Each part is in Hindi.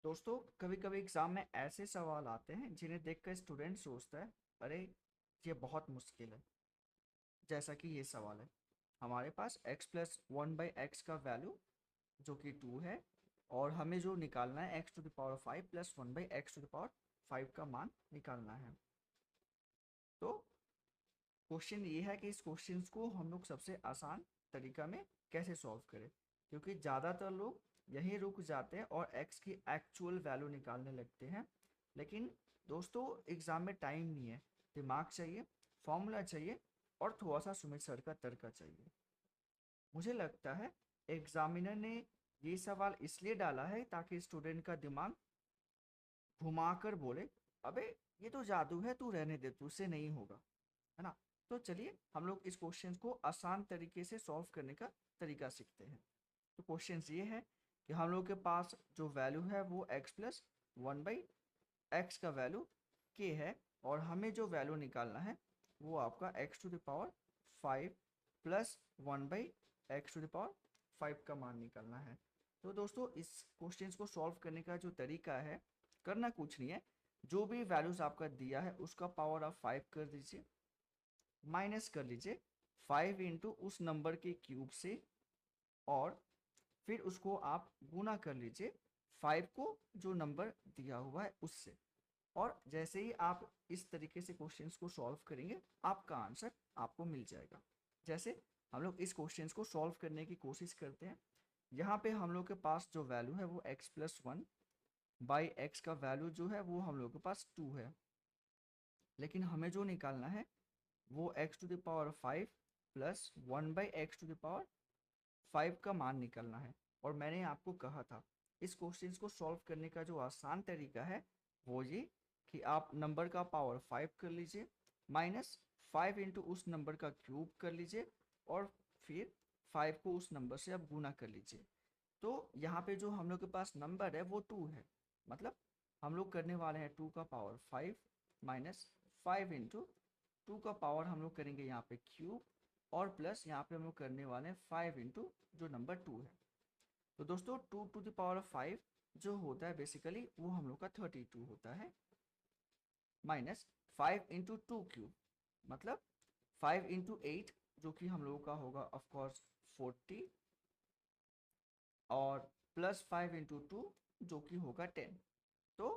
दोस्तों कभी कभी एग्जाम में ऐसे सवाल आते हैं जिन्हें देखकर स्टूडेंट सोचता है, अरे ये बहुत मुश्किल है। जैसा कि ये सवाल है, हमारे पास x plus one by x का वैल्यू जो कि 2 है, और हमें जो निकालना है x to the power 5 plus one by x to the power 5 का मान निकालना है। तो क्वेश्चन ये है कि इस क्वेश्चन को हम लोग सबसे आसान तरीका में कैसे सॉल्व करें, क्योंकि ज़्यादातर लोग यहीं रुक जाते हैं और x की एक्चुअल वैल्यू निकालने लगते हैं। लेकिन दोस्तों एग्ज़ाम में टाइम नहीं है, दिमाग चाहिए, फॉर्मूला चाहिए और थोड़ा सा सुमित सर का तरीका चाहिए। मुझे लगता है एग्जामिनर ने ये सवाल इसलिए डाला है ताकि स्टूडेंट का दिमाग घुमाकर बोले, अबे ये तो जादू है, तू रहने दे, तुझसे नहीं होगा, है ना। तो चलिए हम लोग इस क्वेश्चन को आसान तरीके से सॉल्व करने का तरीका सीखते हैं। तो क्वेश्चन ये है कि हम लोग के पास जो वैल्यू है वो x plus one by x का वैल्यू k है, और हमें जो वैल्यू निकालना है वो आपका x to the power 5 plus one by x to the power 5 का मान निकालना है। तो दोस्तों इस क्वेश्चन को सॉल्व करने का जो तरीका है, करना कुछ नहीं है, जो भी वैल्यूज आपका दिया है उसका पावर आप 5 कर दीजिए, माइनस कर लीजिए 5 इंटू उस नंबर के क्यूब से, और फिर उसको आप गुना कर लीजिए 5 को जो नंबर दिया हुआ है उससे। और जैसे ही आप इस तरीके से क्वेश्चंस को सॉल्व करेंगे आपका आंसर आपको मिल जाएगा। जैसे हम लोग इस क्वेश्चंस को सॉल्व करने की कोशिश करते हैं। यहाँ पे हम लोग के पास जो वैल्यू है वो x plus one by x का वैल्यू जो है वो हम लोग के पास 2 है, लेकिन हमें जो निकालना है वो x to the power 5 plus one by x to the power 5 का मान निकलना है। और मैंने आपको कहा था इस क्वेश्चन को सॉल्व करने का जो आसान तरीका है वो ये कि आप नंबर का पावर 5 कर लीजिए, माइनस 5 इंटू उस नंबर का क्यूब कर लीजिए, और फिर 5 को उस नंबर से आप गुना कर लीजिए। तो यहाँ पे जो हम लोग के पास नंबर है वो 2 है, मतलब हम लोग करने वाले हैं 2 का पावर 5 माइनस 5 इंटू 2 का पावर हम लोग करेंगे यहाँ पे क्यूब, और प्लस यहाँ पे हम लोग करने वाले हैं 5 इंटू जो नंबर 2 है। तो दोस्तों 2 टू द पावर 5 जो होता है बेसिकली वो हम लोग का 32 होता है, माइनस 5 इंटू टू क्यूब मतलब 5 इंटू 8 जो कि हम लोगों का होगा ऑफकोर्स 40, और प्लस 5 इंटू टू जो कि होगा 10। तो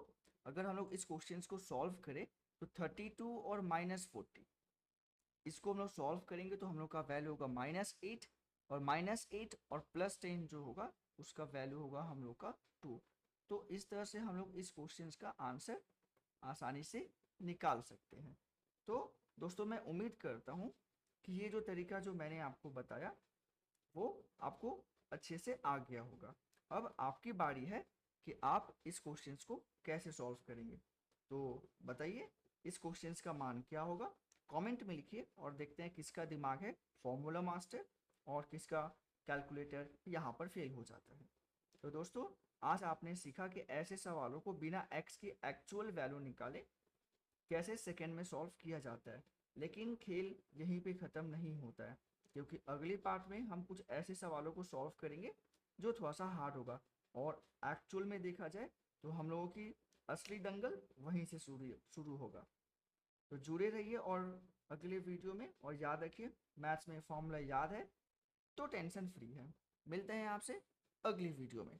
अगर हम लोग इस क्वेश्चन को सॉल्व करें तो 32 और माइनस 40 इसको हम लोग सॉल्व करेंगे तो हम लोग का वैल्यू होगा -8, और -8 और +10 जो होगा उसका वैल्यू होगा हम लोग का 2। तो इस तरह से हम लोग इस क्वेश्चन का आंसर आसानी से निकाल सकते हैं। तो दोस्तों मैं उम्मीद करता हूँ कि ये जो तरीका जो मैंने आपको बताया वो आपको अच्छे से आ गया होगा। अब आपकी बारी है कि आप इस क्वेश्चन को कैसे सॉल्व करेंगे। तो बताइए इस क्वेश्चन का मान क्या होगा, कमेंट में लिखिए और देखते हैं किसका दिमाग है फॉर्मूला मास्टर और किसका कैलकुलेटर यहाँ पर फेल हो जाता है। तो दोस्तों आज आपने सीखा कि ऐसे सवालों को बिना x की एक्चुअल वैल्यू निकाले कैसे सेकेंड में सॉल्व किया जाता है। लेकिन खेल यहीं पे ख़त्म नहीं होता है, क्योंकि अगली पार्ट में हम कुछ ऐसे सवालों को सॉल्व करेंगे जो थोड़ा सा हार्ड होगा, और एक्चुअल में देखा जाए तो हम लोगों की असली दंगल वहीं से शुरू शुरू होगा। तो जुड़े रहिए और अगले वीडियो में, और याद रखिए मैथ्स में फॉर्मूला याद है तो टेंशन फ्री है। मिलते हैं आपसे अगली वीडियो में।